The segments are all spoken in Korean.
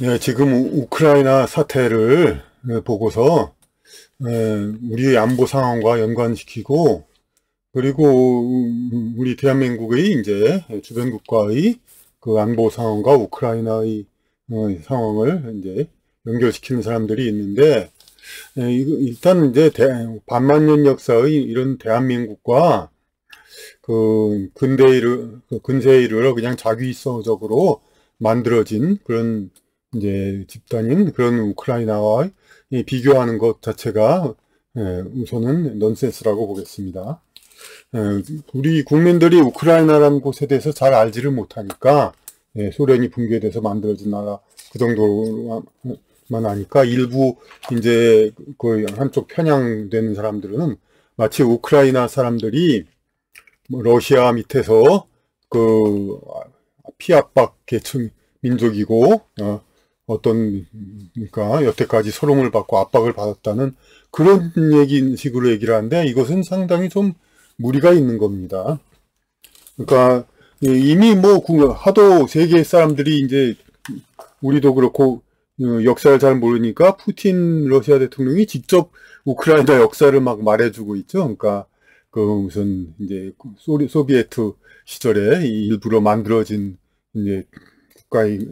예, 지금 우크라이나 사태를 보고서 우리의 안보 상황과 연관시키고, 그리고 우리 대한민국의 이제 주변 국가의 그 안보 상황과 우크라이나의 상황을 이제 연결시키는 사람들이 있는데, 일단 이제 반만년 역사의 이런 대한민국과 그 근세에 이르러 그냥 자기소적으로 만들어진 그런 이제 집단인 그런 우크라이나와 비교하는 것 자체가 우선은 넌센스라고 보겠습니다. 우리 국민들이 우크라이나라는 곳에 대해서 잘 알지를 못하니까 소련이 붕괴돼서 만들어진 나라 그 정도만 아니까 일부 이제 그 한쪽 편향되는 사람들은 마치 우크라이나 사람들이 러시아 밑에서 그 피압박 계층 민족이고 그러니까 여태까지 소롱을 받고 압박을 받았다는 그런 식으로 얘기를 하는데, 이것은 상당히 좀 무리가 있는 겁니다. 그러니까 이미 뭐 하도 세계 사람들이 이제 우리도 그렇고 역사를 잘 모르니까 푸틴 러시아 대통령이 직접 우크라이나 역사를 막 말해주고 있죠. 그러니까 그 무슨 이제 소비에트 시절에 일부러 만들어진 이제 국가의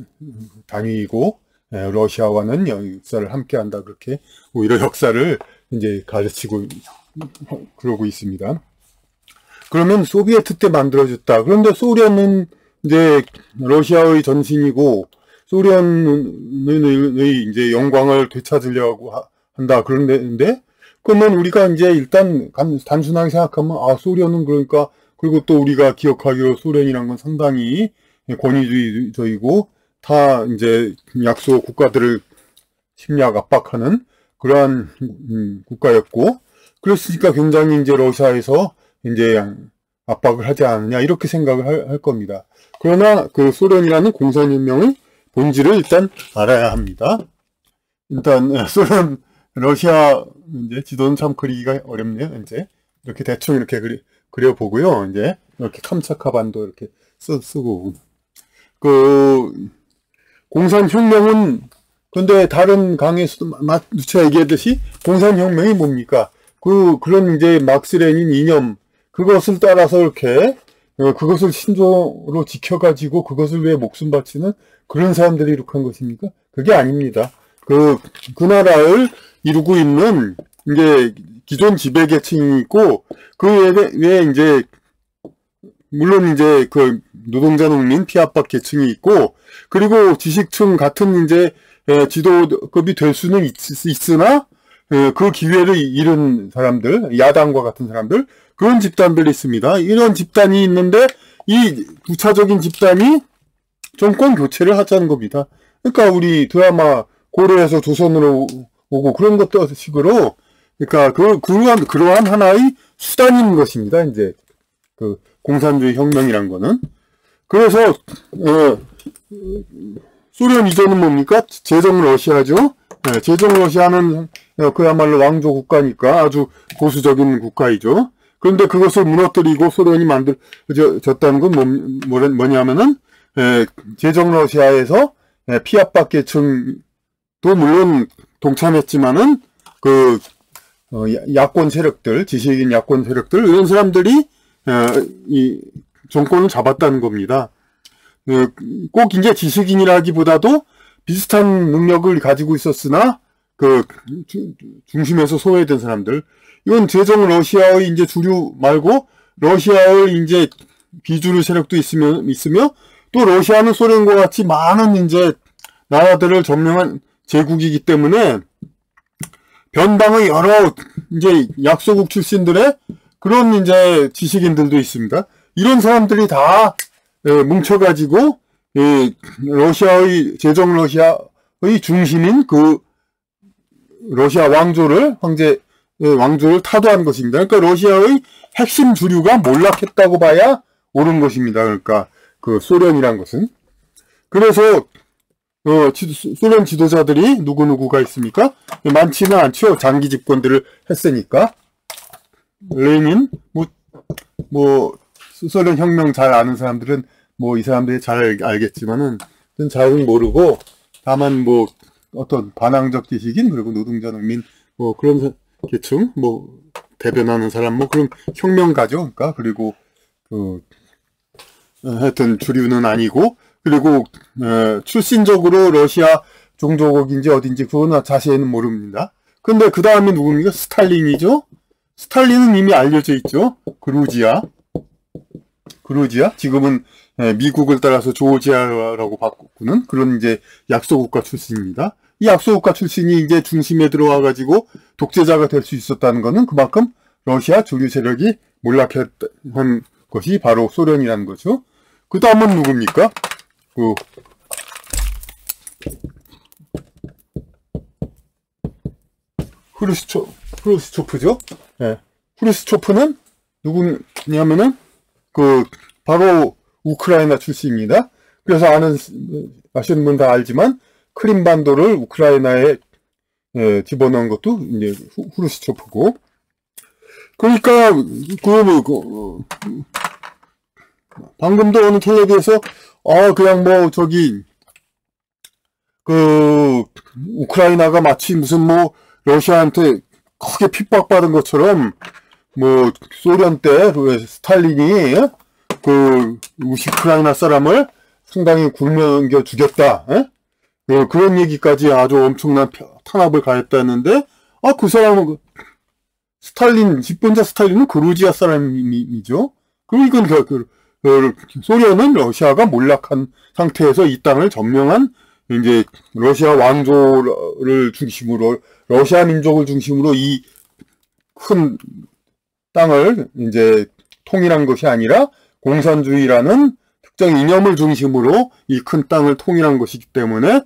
단위이고 러시아와는 역사를 함께한다, 그렇게 오히려 역사를 이제 가르치고 그러고 있습니다. 그러면 소비에트 때 만들어졌다. 그런데 소련은 이제 러시아의 전신이고 소련의 이제 영광을 되찾으려고 한다. 그런데 그러면 우리가 이제 일단 단순하게 생각하면 소련은 그러니까, 그리고 또 우리가 기억하기로 소련이란 건 상당히 권위주의적이고 다 이제 약소 국가들을 침략 압박하는 그러한 국가였고, 그랬으니까 굉장히 이제 러시아에서 이제 압박을 하지 않느냐 이렇게 생각을 할 겁니다. 그러나 그 소련이라는 공산혁명의 본질을 일단 알아야 합니다. 일단 소련 러시아 이제 지도는 참 그리기가 어렵네요. 이제 이렇게 대충 이렇게 그려보고요. 이제 이렇게 캄차카 반도 이렇게 쓰고, 그 공산혁명은, 근데 다른 강의에서도 누차 얘기했듯이 공산혁명이 뭡니까? 그런 이제 막스 레닌 이념, 그것을 따라서 이렇게 그것을 신조로 지켜가지고 그것을 위해 목숨 바치는 그런 사람들이 이렇게 한 것입니까? 그게 아닙니다. 그 나라를 이루고 있는 이제 기존 지배계층이 있고, 그 외에 이제 물론 이제 그 노동자 농민 피압박 계층이 있고, 그리고 지식층 같은 이제 지도급이 될 수는 있으나 그 기회를 잃은 사람들, 야당과 같은 사람들, 그런 집단들이 있습니다. 이런 집단이 있는데 이 부차적인 집단이 정권 교체를 하자는 겁니다. 그러니까 우리 드라마 고려에서 조선으로 오고 그런 것도 식으로, 그러니까 그러한 하나의 수단인 것입니다. 이제 그 공산주의 혁명이란 거는. 그래서 소련 이전은 뭡니까? 제정 러시아죠. 제정 러시아는 그야말로 왕조 국가니까 아주 보수적인 국가이죠. 그런데 그것을 무너뜨리고 소련이 만들어졌다는 건 뭐냐면은 제정 러시아에서 피압박 계층도 물론 동참했지만은 그 야권 세력들, 지식인 야권 세력들, 이런 사람들이 이 정권을 잡았다는 겁니다. 꼭 이제 지식인이라기보다도 비슷한 능력을 가지고 있었으나 그 중심에서 소외된 사람들, 이건 제정 러시아의 이제 주류 말고 러시아의 이제 비주류 세력도 있으며 또 러시아는 소련과 같이 많은 이제 나라들을 점령한 제국이기 때문에 변방의 여러 이제 약소국 출신들의 그런 이제 지식인들도 있습니다. 이런 사람들이 다 뭉쳐가지고 러시아의 제정 러시아의 중심인 그 러시아 왕조를 타도한 것입니다. 그러니까 러시아의 핵심 주류가 몰락했다고 봐야 옳은 것입니다. 그러니까 그 소련이란 것은. 그래서 소련 지도자들이 누구누구가 있습니까? 많지는 않죠. 장기 집권들을 했으니까. 레닌, 소련 혁명 잘 아는 사람들은 이 사람들이 잘 알겠지만은 잘은 모르고, 다만 뭐 어떤 반항적 지식인 그리고 노동자 농민 뭐 그런 계층 뭐 대변하는 사람 뭐 그런 혁명가죠. 그러니까 그리고 그 하여튼 주류는 아니고 그리고 출신적으로 러시아 종조국인지 어딘지 그건 자세히는 모릅니다. 근데 그 다음에 누굽니까? 스탈린이죠. 스탈린은 이미 알려져 있죠. 그루지아 지금은 미국을 따라서 조지아라고 바꾸는 그런 이제 약소국가 출신입니다. 이 약소국가 출신이 이제 중심에 들어와 가지고 독재자가 될 수 있었다는 것은 그만큼 러시아 주류 세력이 몰락한 것이 바로 소련이라는 거죠. 그 다음은 누굽니까? 후르시초프죠. 네. 후르시초프는 누구냐면은 바로 우크라이나 출신입니다. 그래서 아시는 분 다 알지만 크림반도를 우크라이나에 집어넣은 것도 이제 후르시초프고. 그러니까 방금도 어느 텔레비에서 그냥 뭐 우크라이나가 마치 무슨 뭐 러시아한테 크게 핍박받은 것처럼 뭐 소련 때 스탈린이 우크라이나 사람을 상당히 굶겨 죽였다. 그런 얘기까지 아주 엄청난 탄압을 가했다는데 그 사람은 집권자 스탈린은 그루지아 사람이죠. 그리고 소련은 러시아가 몰락한 상태에서 이 땅을 점령한 이제 러시아 왕조를 중심으로 러시아 민족을 중심으로 이 큰 땅을 이제 통일한 것이 아니라 공산주의라는 특정 이념을 중심으로 이 큰 땅을 통일한 것이기 때문에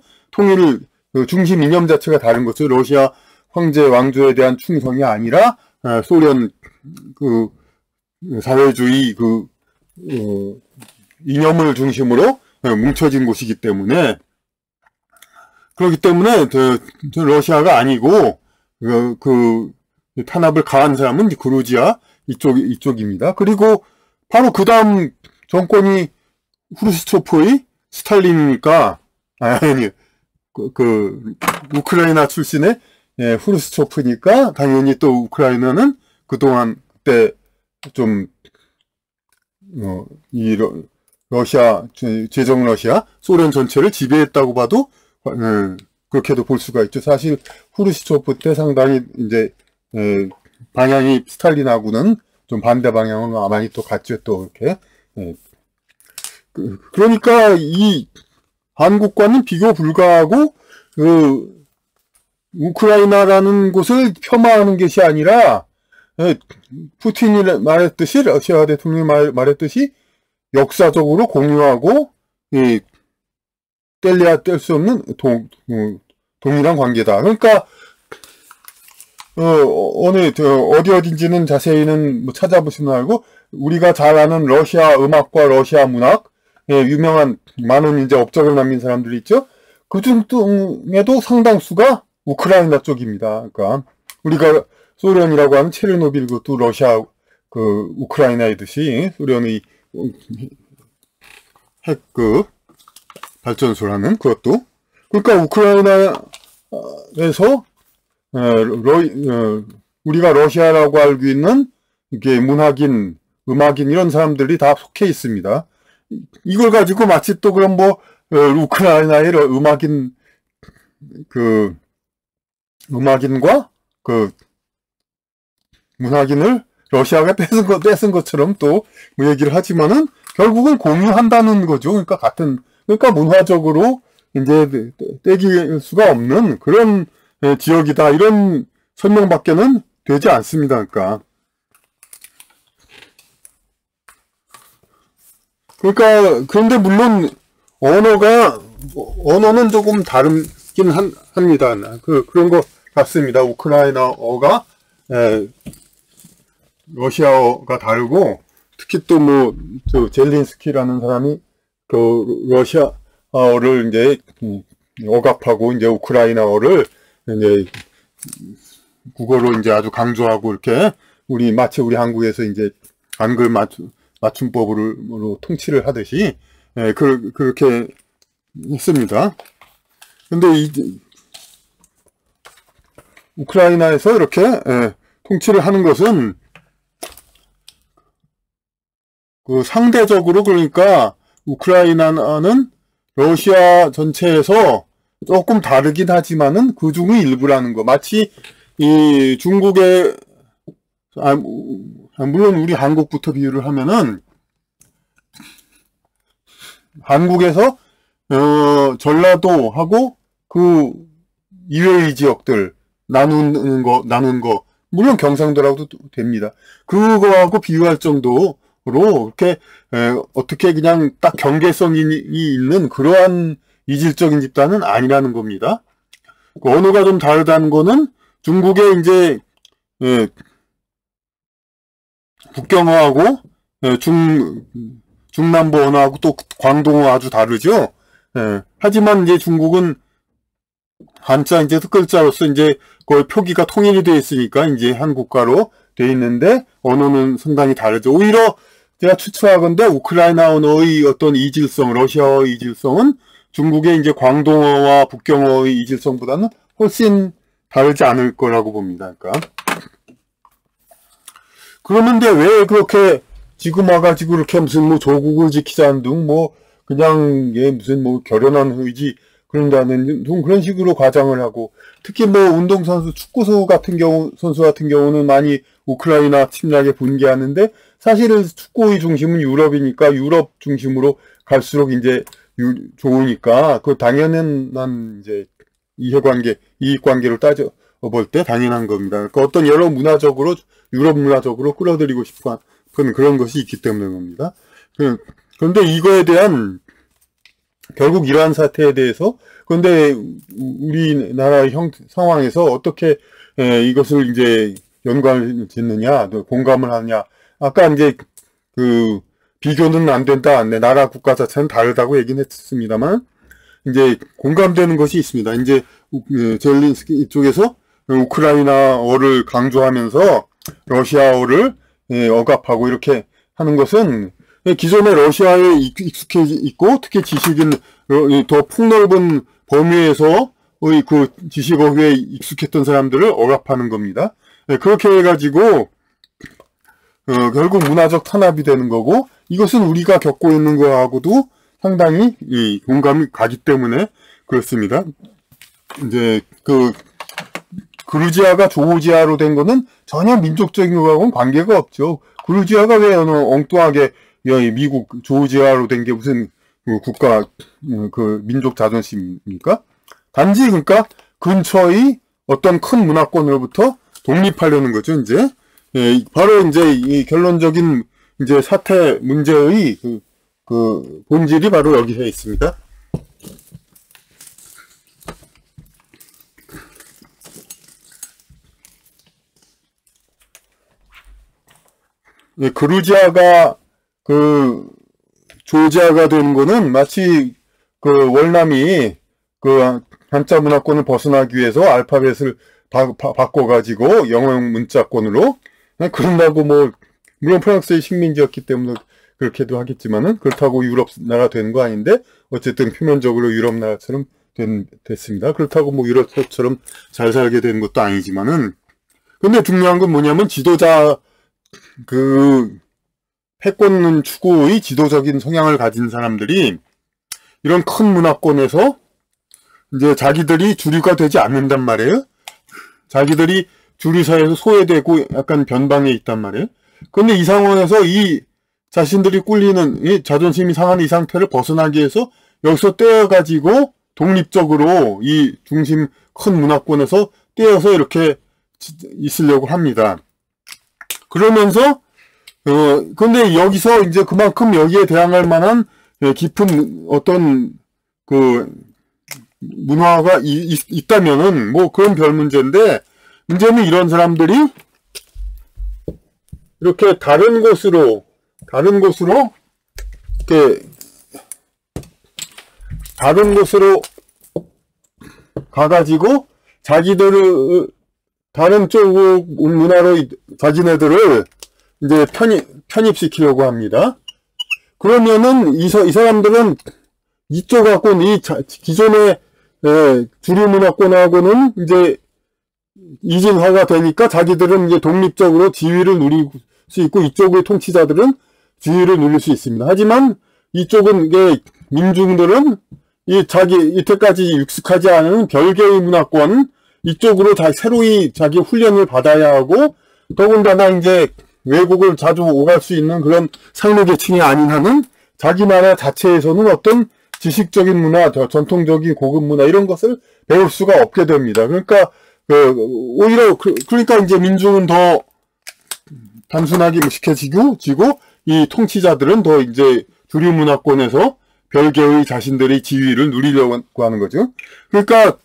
중심 이념 자체가 다른 거죠. 러시아 황제 왕조에 대한 충성이 아니라 소련 사회주의 이념을 중심으로 뭉쳐진 곳이기 때문에 그렇기 때문에 러시아가 아니고 탄압을 가한 사람은 그루지아 이쪽입니다. 그리고 바로 그 다음 정권이 후르시초프의 스탈린이니까 아니 우크라이나 출신의 후르시초프니까 당연히 또 우크라이나는 그동안 그때 좀 이 러시아 제정 러시아 소련 전체를 지배했다고 봐도 그렇게도 볼 수가 있죠. 사실 후르시초프 때 상당히 이제 방향이 스탈린하고는 좀 반대 방향으로 많이 또 갔죠. 또 이렇게 그러니까 이 한국과는 비교 불가하고 우크라이나라는 곳을 폄하하는 것이 아니라 푸틴이 말했듯이 러시아 대통령이 말했듯이 역사적으로 공유하고 뗄래야 뗄 수 없는 동일한 관계다. 그러니까 어딘지는 자세히는 뭐 찾아보시면 알고 우리가 잘 아는 러시아 음악과 러시아 문학 유명한 많은 이제 업적을 남긴 사람들이 있죠. 그 중에도 상당수가 우크라이나 쪽입니다. 그러니까 우리가 소련이라고 하는 체르노빌 그것도 러시아 우크라이나이듯이 소련의 핵 발전소라는 그것도 그러니까 우크라이나에서 우리가 러시아라고 알고 있는 이게 문학인, 음악인 이런 사람들이 다 속해 있습니다. 이걸 가지고 마치 또 그럼 뭐 우크라이나의 음악인과 문학인을 러시아가 뺏은 것처럼 또 뭐 얘기를 하지만은 결국은 공유한다는 거죠. 그러니까 문화적으로 이제 떼길 수가 없는 그런 지역이다. 이런 설명밖에는 되지 않습니다. 그런데 물론 언어는 조금 다르긴 합니다. 그런 것 같습니다. 우크라이나어가 러시아어가 다르고 특히 또 뭐 젤린스키라는 사람이 러시아어를 이제 억압하고 이제 우크라이나어를 이제 국어로 이제 아주 강조하고 이렇게 마치 우리 한국에서 이제 한글 맞춤법으로 통치를 하듯이 그렇게 했습니다. 근데 우크라이나에서 이렇게 통치를 하는 것은 그 상대적으로, 그러니까 우크라이나는 러시아 전체에서 조금 다르긴 하지만은 그 중의 일부라는 거. 마치 이 중국의 물론 우리 한국부터 비유를 하면은 한국에서 전라도하고 그 이외의 지역들 나눈 거 물론 경상도라고도 됩니다. 그거하고 비유할 정도로 이렇게 어떻게 그냥 딱 경계성이 있는 그러한 이질적인 집단은 아니라는 겁니다. 그 언어가 좀 다르다는 거는 중국의 이제 북경어하고 중남부 언어하고 또 광동어 아주 다르죠. 하지만 이제 중국은 한자 이제 흑글자로서 이제 거의 표기가 통일이 되어 있으니까 이제 한 국가로 되어 있는데 언어는 상당히 다르죠. 오히려 제가 추측하건대 우크라이나 언어의 어떤 이질성, 러시아어의 이질성은 중국의 이제 광동어와 북경어의 이질성보다는 훨씬 다르지 않을 거라고 봅니다. 그러니까. 그러는데 왜 그렇게 지금 와가지고 이렇게 무슨 뭐 조국을 지키자는 등 뭐 그냥 무슨 뭐 결연한 의지 그런다는 등 그런 식으로 과장을 하고, 특히 뭐 운동선수 축구선수 같은 경우는 많이 우크라이나 침략에 분개하는데 사실은 축구의 중심은 유럽이니까 유럽 중심으로 갈수록 이제 좋으니까 그 당연한 이제 이익관계로 따져 볼 때 당연한 겁니다. 그러니까 어떤 여러 문화적으로 유럽 문화적으로 끌어들이고 싶은 그런 것이 있기 때문에 겁니다. 그런데 이거에 대한 결국 이러한 사태에 대해서 그런데 우리나라 상황에서 어떻게 이것을 이제 연관을 짓느냐, 공감을 하느냐. 아까 이제 그 비교는 안 된다. 나라 국가 자체는 다르다고 얘기는 했습니다만 이제 공감되는 것이 있습니다. 이제 젤린스키 이쪽에서 우크라이나어를 강조하면서 러시아어를 억압하고 이렇게 하는 것은 기존의 러시아에 익숙해 있고 특히 지식인 더 폭넓은 범위에서 그 지식어휘에 익숙했던 사람들을 억압하는 겁니다. 그렇게 해가지고 결국 문화적 탄압이 되는 거고, 이것은 우리가 겪고 있는 거하고도 상당히 공감이 가기 때문에 그렇습니다. 이제 그루지아가 조지아로 된 거는 전혀 민족적인 거하고는 관계가 없죠. 그루지아가 왜 엉뚱하게 미국 조지아로 된 게 무슨 국가 민족 자존심입니까? 단지 그러니까 근처의 어떤 큰 문화권으로부터 독립하려는 거죠. 이제 바로 이제 이 결론적인 이제 사태 문제의 그 본질이 바로 여기에 있습니다. 그루지아가 조지아가 되는 거는 마치 월남이 한자 문화권을 벗어나기 위해서 알파벳을 바꿔가지고 영어 문자권으로 그런다고 물론 프랑스의 식민지였기 때문에 그렇게도 하겠지만은 그렇다고 유럽 나라 되는 거 아닌데 어쨌든 표면적으로 유럽 나라처럼 됐습니다. 그렇다고 유럽처럼 잘 살게 되는 것도 아니지만은 근데 중요한 건 뭐냐면 지도자 패권 추구의 지도적인 성향을 가진 사람들이 이런 큰 문화권에서 이제 자기들이 주류가 되지 않는단 말이에요. 자기들이 주류 사회에서 소외되고 약간 변방에 있단 말이에요. 그런데 이 상황에서 이 자신들이 꿀리는 이 자존심이 상한 이 상태를 벗어나기 위해서 여기서 떼어가지고 독립적으로 이 중심 큰 문화권에서 떼어서 이렇게 있으려고 합니다. 그러면서 근데 여기서 이제 그만큼 여기에 대항할 만한 깊은 어떤 문화가 있다면은 그건 별 문제인데, 문제는 이런 사람들이 이렇게 다른 곳으로 가가지고 자기들을 다른 쪽 문화로 자기네들을 이제 편입시키려고 합니다. 그러면은 이 사람들은 이쪽 갖고 기존의 주류 문화권하고는 이제 이질화가 되니까 자기들은 이제 독립적으로 지위를 누릴 수 있고 이쪽의 통치자들은 지위를 누릴 수 있습니다. 하지만 이쪽은 이게 민중들은 이때까지 익숙하지 않은 별개의 문화권 이쪽으로 새로이 자기 훈련을 받아야 하고 더군다나 이제 외국을 자주 오갈 수 있는 그런 상류 계층이 아닌 한은 자기 나라 자체에서는 어떤 지식적인 문화, 전통적인 고급 문화 이런 것을 배울 수가 없게 됩니다. 그러니까 오히려 그러니까 이제 민중은 더 단순하게 무식해지고 이 통치자들은 더 이제 주류 문화권에서 별개의 자신들의 지위를 누리려고 하는 거죠. 그러니까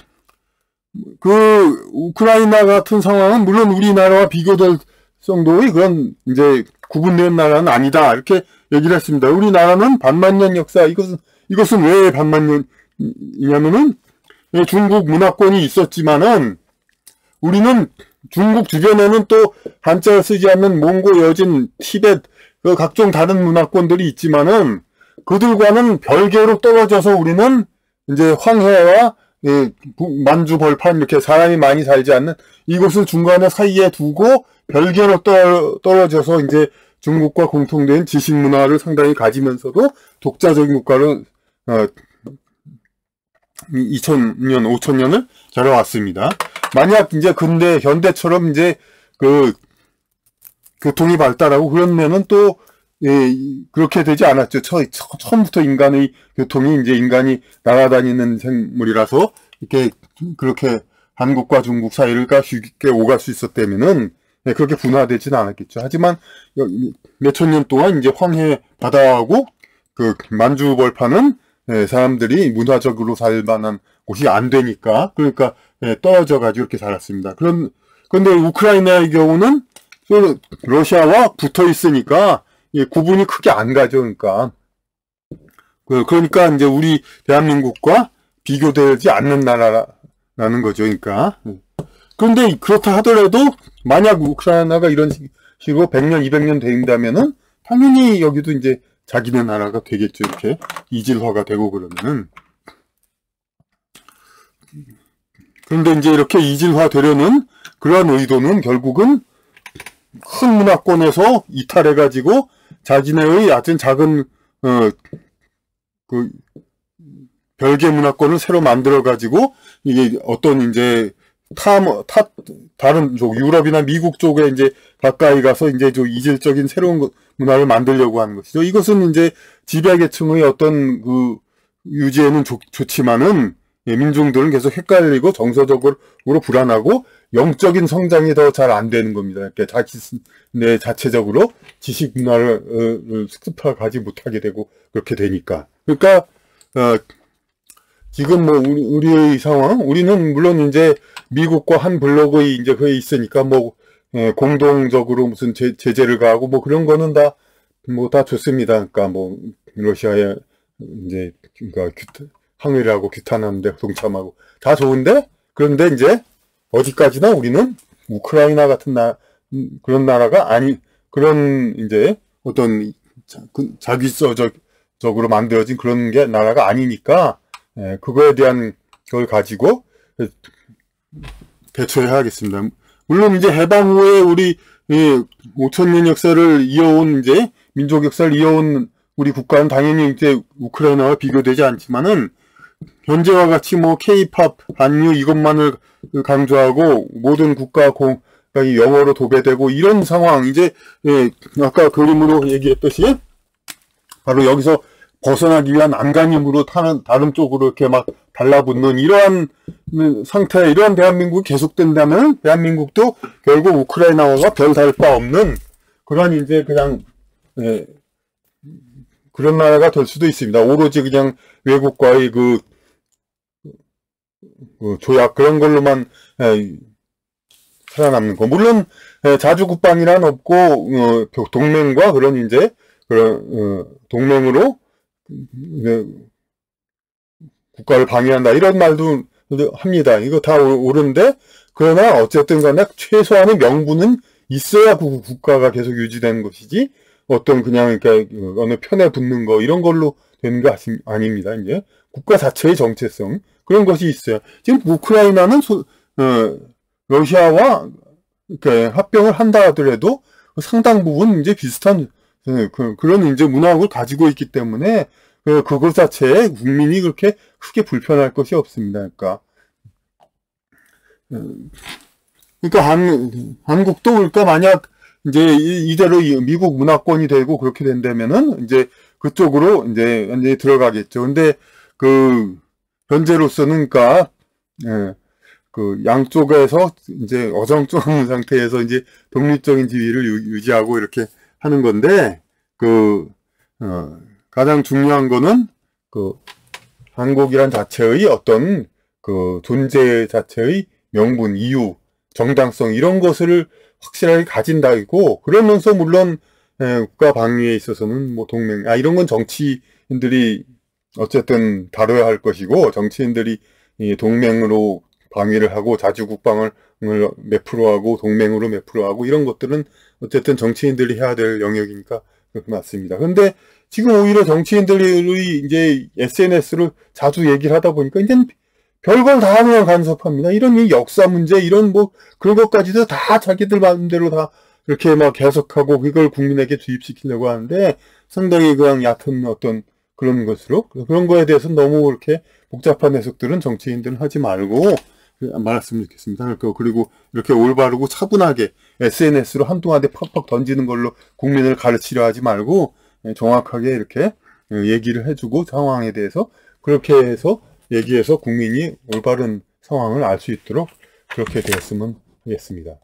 우크라이나 같은 상황은 물론 우리나라와 비교될 정도의 그런 이제 구분된 나라는 아니다 이렇게 얘기를 했습니다. 우리나라는 반만년 역사 이것은 왜 반만년이냐면은 중국 문화권이 있었지만은 우리는 중국 주변에는 또 한자를 쓰지 않는 몽고, 여진, 티벳 각종 다른 문화권들이 있지만은 그들과는 별개로 떨어져서 우리는 이제 황해와 만주, 벌판 이렇게 사람이 많이 살지 않는 이곳을 중간에 사이에 두고 별개로 떨어져서 이제 중국과 공통된 지식 문화를 상당히 가지면서도 독자적인 국가를 2000년, 5000년을 자라왔습니다. 만약 이제 현대처럼 이제 교통이 발달하고 그러면은 또 그렇게 되지 않았죠. 처음부터 인간의 교통이 이제 인간이 날아다니는 생물이라서 이렇게 그렇게 한국과 중국 사이를 쉽게 오갈 수 있었다면은 그렇게 분화되지는 않았겠죠. 하지만 몇천 년 동안 이제 황해 바다하고 만주 벌판은 사람들이 문화적으로 살 만한 곳이 안 되니까 그러니까 떨어져 가지고 이렇게 살았습니다. 그런데 우크라이나의 경우는 또 러시아와 붙어 있으니까 구분이 크게 안 가죠. 그러니까 이제 우리 대한민국과 비교되지 않는 나라라는 거죠. 그러니까. 그런데 그렇다 하더라도 만약 우크라이나가 이런 식으로 100년, 200년 된다면은 당연히 여기도 이제 자기네 나라가 되겠죠. 이렇게 이질화가 되고 그러면은. 그런데 이제 이렇게 이질화 되려는 그러한 의도는 결국은 큰 문화권에서 이탈해가지고 자기네의 아주 작은 별개 문화권을 새로 만들어가지고 이게 어떤 이제 다른 쪽 유럽이나 미국 쪽에 이제 가까이 가서 이제 좀 이질적인 새로운 문화를 만들려고 하는 것이죠. 이것은 이제 지배계층의 어떤 유지에는 좋지만은 민중들은 계속 헷갈리고 정서적으로 불안하고 영적인 성장이 더 잘 안 되는 겁니다. 이렇게 내 자체적으로 지식 문화를 습득하지 못하게 되고 그렇게 되니까. 그러니까 지금 뭐 우리의 상황, 우리는 물론 이제 미국과 한 블록의 이제 그게 있으니까 뭐 공동적으로 무슨 제재를 가하고 뭐 그런 거는 다 좋습니다. 그러니까 뭐 러시아에 이제 그러니까 항의하고 규탄하는데 동참하고 다 좋은데 그런데 이제 어디까지나 우리는 우크라이나 같은 그런 나라가 그런 이제 어떤 자기적으로 만들어진 그런 게 나라가 아니니까 그거에 대한 걸 가지고 대처해야 하겠습니다. 물론 이제 해방 후에 우리 5000년 역사를 이어온 이제 민족 역사를 이어온 우리 국가는 당연히 이제 우크라이나와 비교되지 않지만은 현재와 같이 뭐 K-팝, 한류 이것만을 강조하고 모든 국가가 영어로 도배되고 이런 상황 이제 아까 그림으로 얘기했듯이 바로 여기서 벗어나기 위한 안간힘으로 다른 쪽으로 이렇게 막 달라붙는 이러한 상태, 이러한 대한민국이 계속된다면 대한민국도 결국 우크라이나와 별 다를 바 없는 그런 이제 그냥 그런 나라가 될 수도 있습니다. 오로지 그냥 외국과의 조약 그런 걸로만 살아남는 거. 물론 자주국방이란 없고 동맹과 그런 이제 그런 동맹으로 국가를 방해한다 이런 말도 합니다. 이거 다 옳은데 그러나 어쨌든 간에 최소한의 명분은 있어야 국가가 계속 유지되는 것이지 어떤 그냥 그러니까 어느 편에 붙는 거 이런 걸로 되는 거 아닙니다. 이제 국가 자체의 정체성 그런 것이 있어요. 지금 우크라이나는 러시아와 이렇게 합병을 한다 하더라도 상당 부분 이제 비슷한 그런 이제 문화를 가지고 있기 때문에 그것 자체에 국민이 그렇게 크게 불편할 것이 없습니다. 한국도 그러니까 만약 이제 이대로 미국 문화권이 되고 그렇게 된다면은 이제 그쪽으로 이제 들어가겠죠. 근데 현재로서는 그러니까 양쪽에서 이제 어정쩡한 상태에서 이제 독립적인 지위를 유지하고 이렇게 하는 건데 가장 중요한 거는 한국이란 자체의 어떤 존재 자체의 명분, 이유, 정당성 이런 것을 확실하게 가진다고 그러면서 물론 국가 방위에 있어서는 뭐 동맹 이런 건 정치인들이 어쨌든 다뤄야 할 것이고 정치인들이 동맹으로 방위를 하고 자주국방을 몇 프로 하고 동맹으로 몇 프로 하고 이런 것들은 어쨌든 정치인들이 해야 될 영역이니까 그렇게 맞습니다. 근데 지금 오히려 정치인들이 이제 SNS로 자주 얘기를 하다 보니까 이제 별걸 다 그냥 간섭합니다. 이런 역사 문제 이런 뭐 그런 것까지도 다 자기들 마음대로 다 이렇게 막 해석하고 그걸 국민에게 주입시키려고 하는데 상당히 그냥 얕은 어떤 그런 것으로 그런 거에 대해서 너무 이렇게 복잡한 해석들은 정치인들은 하지 말고 말았으면 좋겠습니다. 그리고 이렇게 올바르고 차분하게 SNS로 한동안에 팍팍 던지는 걸로 국민을 가르치려 하지 말고 정확하게 이렇게 얘기를 해주고 상황에 대해서 그렇게 해서 얘기해서 국민이 올바른 상황을 알 수 있도록 그렇게 되었으면 하겠습니다.